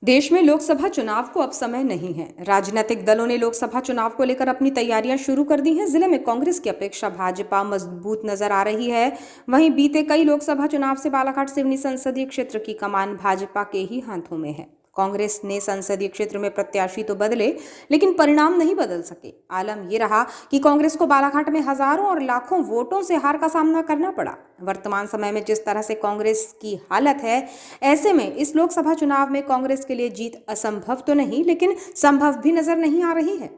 देश में लोकसभा चुनाव को अब समय नहीं है। राजनीतिक दलों ने लोकसभा चुनाव को लेकर अपनी तैयारियां शुरू कर दी हैं। जिले में कांग्रेस की अपेक्षा भाजपा मजबूत नजर आ रही है। वहीं बीते कई लोकसभा चुनाव से बालाघाट सिवनी संसदीय क्षेत्र की कमान भाजपा के ही हाथों में है। कांग्रेस ने संसदीय क्षेत्र में प्रत्याशी तो बदले, लेकिन परिणाम नहीं बदल सके। आलम ये रहा कि कांग्रेस को बालाघाट में हजारों और लाखों वोटों से हार का सामना करना पड़ा। वर्तमान समय में जिस तरह से कांग्रेस की हालत है, ऐसे में इस लोकसभा चुनाव में कांग्रेस के लिए जीत असंभव तो नहीं, लेकिन संभव भी नजर नहीं आ रही है।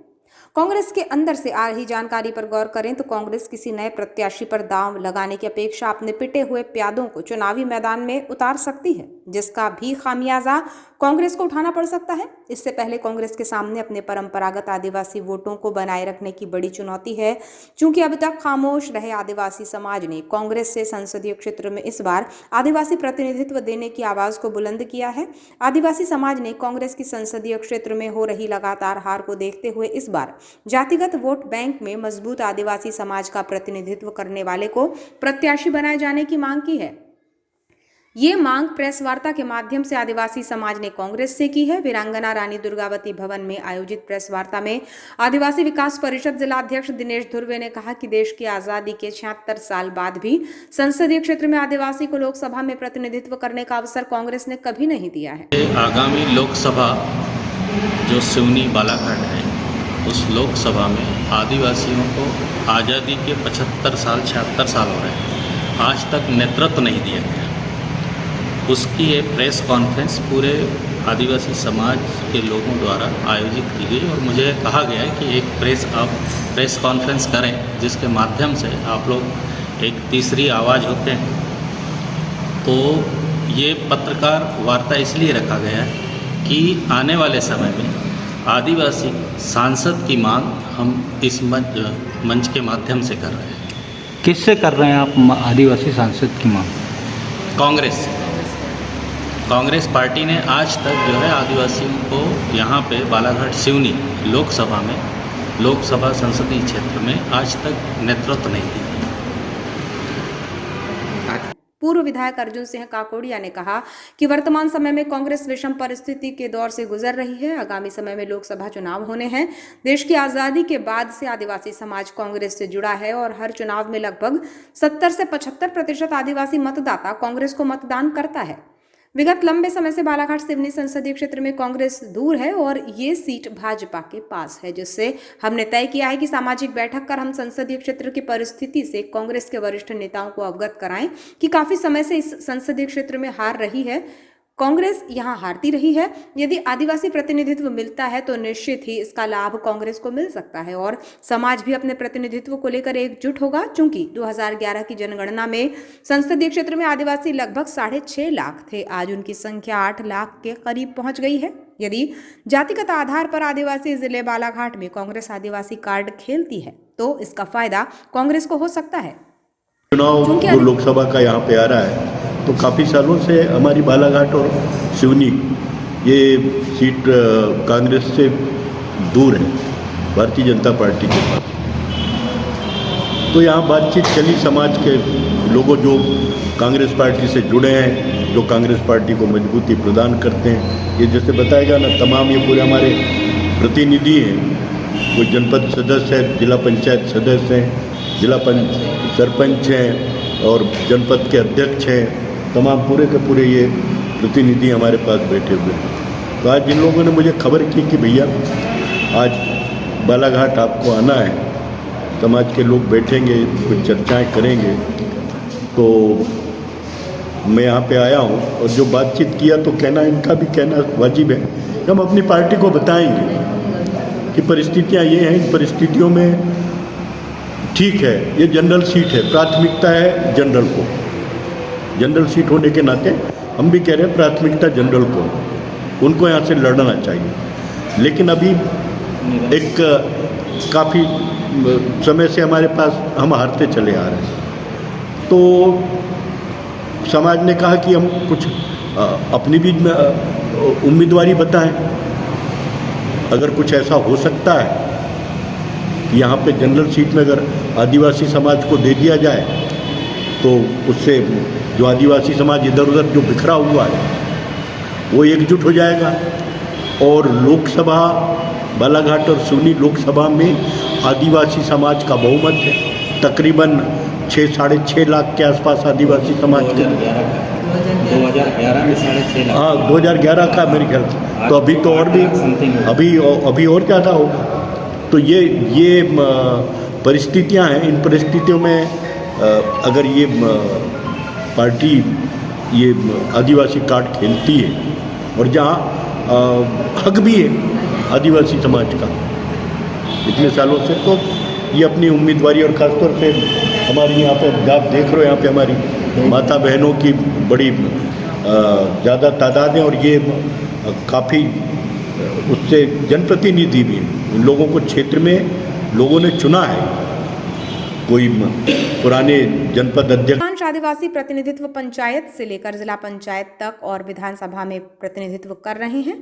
कांग्रेस के अंदर से आ रही जानकारी पर गौर करें तो कांग्रेस किसी नए प्रत्याशी पर दांव लगाने की अपेक्षा अपने पिटे हुए प्यादों को चुनावी मैदान में उतार सकती है, जिसका भी खामियाजा कांग्रेस को उठाना पड़ सकता है। इससे पहले कांग्रेस के सामने अपने परंपरागत आदिवासी वोटों को बनाए रखने की बड़ी चुनौती है। चूंकि अब तक खामोश रहे आदिवासी समाज ने कांग्रेस से संसदीय क्षेत्र में इस बार आदिवासी प्रतिनिधित्व देने की आवाज को बुलंद किया है। आदिवासी समाज ने कांग्रेस की संसदीय क्षेत्र में हो रही लगातार हार को देखते हुए इस बार जातिगत वोट बैंक में मजबूत आदिवासी समाज का प्रतिनिधित्व करने वाले को प्रत्याशी बनाए जाने की मांग की है। ये मांग प्रेस वार्ता के माध्यम से आदिवासी समाज ने कांग्रेस से की है। वीरांगना रानी दुर्गावती भवन में आयोजित प्रेस वार्ता में आदिवासी विकास परिषद जिला अध्यक्ष दिनेश धुर्वे ने कहा कि देश की आजादी के 76 साल बाद भी संसदीय क्षेत्र में आदिवासी को लोकसभा में प्रतिनिधित्व करने का अवसर कांग्रेस ने कभी नहीं दिया है। आगामी लोकसभा जो सिवनी बालाघाट है, उस लोकसभा में आदिवासियों को आज़ादी के 76 साल हो रहे हैं, आज तक नेतृत्व नहीं दिया गया। उसकी एक प्रेस कॉन्फ्रेंस पूरे आदिवासी समाज के लोगों द्वारा आयोजित की गई और मुझे कहा गया है कि एक प्रेस कॉन्फ्रेंस करें, जिसके माध्यम से आप लोग एक तीसरी आवाज़ होते हैं। तो ये पत्रकार वार्ता इसलिए रखा गया है कि आने वाले समय में आदिवासी सांसद की मांग हम इस मंच के माध्यम से कर रहे हैं। किससे कर रहे हैं आप आदिवासी सांसद की मांग? कांग्रेस पार्टी ने आज तक जो है आदिवासियों को यहाँ पे बालाघाट सिवनी लोकसभा संसदीय क्षेत्र में आज तक नेतृत्व नहीं दिया। पूर्व विधायक अर्जुन सिंह काकोड़िया ने कहा कि वर्तमान समय में कांग्रेस विषम परिस्थिति के दौर से गुजर रही है। आगामी समय में लोकसभा चुनाव होने हैं। देश की आजादी के बाद से आदिवासी समाज कांग्रेस से जुड़ा है और हर चुनाव में लगभग 70 से 75% आदिवासी मतदाता कांग्रेस को मतदान करता है। विगत लंबे समय से बालाघाट सिवनी संसदीय क्षेत्र में कांग्रेस दूर है और ये सीट भाजपा के पास है, जिससे हमने तय किया है कि सामाजिक बैठक कर हम संसदीय क्षेत्र की परिस्थिति से कांग्रेस के वरिष्ठ नेताओं को अवगत कराएं कि काफी समय से इस संसदीय क्षेत्र में हार रही है, कांग्रेस यहां हारती रही है। यदि आदिवासी प्रतिनिधित्व मिलता है तो निश्चित ही इसका लाभ कांग्रेस को मिल सकता है और समाज भी अपने प्रतिनिधित्व को लेकर एकजुट होगा। चूंकि 2011 की जनगणना में संसदीय क्षेत्र में आदिवासी लगभग 6.5 लाख थे, आज उनकी संख्या 8 लाख के करीब पहुंच गई है। यदि जातिगत आधार पर आदिवासी जिले बालाघाट में कांग्रेस आदिवासी कार्ड खेलती है तो इसका फायदा कांग्रेस को हो सकता है। चुनाव जो लोकसभा का यहाँ पे आ रहा है, तो काफ़ी सालों से हमारी बालाघाट और सिवनी ये सीट कांग्रेस से दूर है, भारतीय जनता पार्टी के पास। तो यहाँ बातचीत चली, समाज के लोगों जो कांग्रेस पार्टी से जुड़े हैं, जो कांग्रेस पार्टी को मजबूती प्रदान करते हैं, ये जैसे बताया गया ना, तमाम ये पूरे हमारे प्रतिनिधि हैं। कोई जनपद सदस्य है, जिला पंचायत सदस्य हैं, जिला सरपंच हैं और जनपद के अध्यक्ष हैं, तमाम पूरे के पूरे ये प्रतिनिधि हमारे पास बैठे हुए हैं। तो आज जिन लोगों ने मुझे खबर की कि भैया आज बालाघाट आपको आना है, समाज के लोग बैठेंगे, कुछ चर्चाएं करेंगे, तो मैं यहाँ पे आया हूँ। और जो बातचीत किया तो कहना, इनका भी कहना वाजिब है कि हम अपनी पार्टी को बताएंगे कि परिस्थितियाँ ये हैं, इन परिस्थितियों में ठीक है, ये जनरल सीट है, प्राथमिकता है जनरल को। जनरल सीट होने के नाते हम भी कह रहे हैं प्राथमिकता जनरल को, उनको यहाँ से लड़ना चाहिए। लेकिन अभी एक काफ़ी समय से हमारे पास हम हारते चले आ रहे हैं, तो समाज ने कहा कि हम कुछ अपनी भी उम्मीदवारी बताएं। अगर कुछ ऐसा हो सकता है यहाँ पे जनरल सीट में अगर आदिवासी समाज को दे दिया जाए तो उससे जो आदिवासी समाज इधर उधर जो बिखरा हुआ है वो एकजुट हो जाएगा। और लोकसभा बालाघाट और सिवनी लोकसभा में आदिवासी समाज का बहुमत है, तकरीबन 6-6.5 लाख के आसपास आदिवासी समाज के। 2011 में 6.5 लाख। हाँ, 2011 का मेरे ख्याल से। तो अभी तो और भी अभी और ज़्यादा होगा। तो ये परिस्थितियां हैं। इन परिस्थितियों में अगर ये पार्टी ये आदिवासी कार्ड खेलती है और जहाँ हक भी है आदिवासी समाज का इतने सालों से, तो ये अपनी उम्मीदवारी, और ख़ासतौर पे हमारी यहाँ पे आप देख रहे हो, यहाँ पे हमारी माता बहनों की बड़ी ज़्यादा तादाद है और ये काफ़ी उससे जनप्रतिनिधि भी हैं। इन लोगों को क्षेत्र में लोगों ने चुना है, कोई पुराने जनपद अध्यक्ष। आदिवासी प्रतिनिधित्व पंचायत से लेकर जिला पंचायत तक और विधानसभा में प्रतिनिधित्व कर रहे हैं।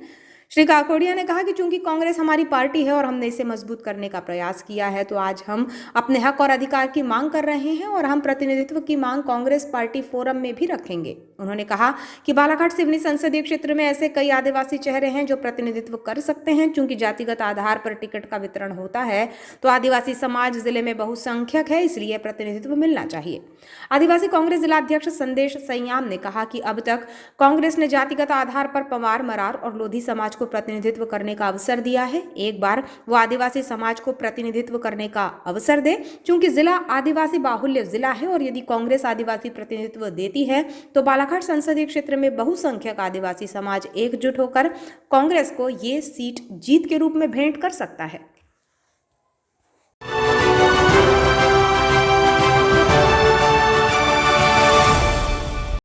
श्री काकोड़िया ने कहा कि चूंकि कांग्रेस हमारी पार्टी है और हमने इसे मजबूत करने का प्रयास किया है, तो आज हम अपने हक और अधिकार की मांग कर रहे हैं और हम प्रतिनिधित्व की मांग कांग्रेस पार्टी फोरम में भी रखेंगे। उन्होंने कहा कि बालाघाट सिवनी संसदीय क्षेत्र में ऐसे कई आदिवासी चेहरे हैं जो प्रतिनिधित्व कर सकते हैं। चूंकि जातिगत आधार पर टिकट का वितरण होता है, तो आदिवासी समाज जिले में बहुसंख्यक है, इसलिए प्रतिनिधित्व मिलना चाहिए। आदिवासी कांग्रेस जिला अध्यक्ष संदेश सैयाम ने कहा कि अब तक कांग्रेस ने जातिगत आधार पर पवार, मरार और लोधी समाज को प्रतिनिधित्व करने का अवसर दिया है। एक बार वो आदिवासी समाज को प्रतिनिधित्व करने का अवसर दे। चूंकि जिला आदिवासी बाहुल्य जिला है और यदि कांग्रेस आदिवासी प्रतिनिधित्व देती है, तो बालाघाट संसदीय क्षेत्र में बहुसंख्यक आदिवासी समाज एकजुट होकर कांग्रेस को ये सीट जीत के रूप में भेंट कर सकता है।